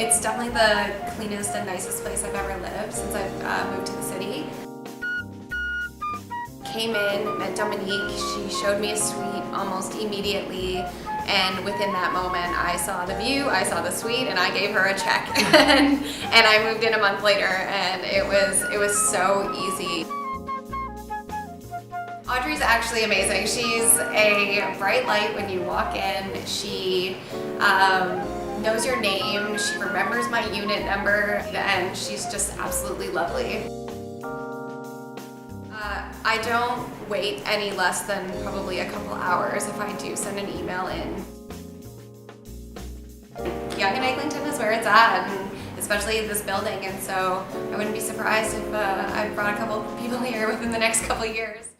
It's definitely the cleanest and nicest place I've ever lived since I've moved to the city. Came in, met Dominique, she showed me a suite almost immediately, and within that moment I saw the view, I saw the suite, and I gave her a check and I moved in a month later, and it was so easy. Audrey's actually amazing. She's a bright light when you walk in. She knows your name, she remembers my unit number, and she's just absolutely lovely. I don't wait any less than probably a couple hours if I do send an email in. Yonge and Eglinton is where it's at, and especially this building, and so I wouldn't be surprised if I brought a couple people here within the next couple years.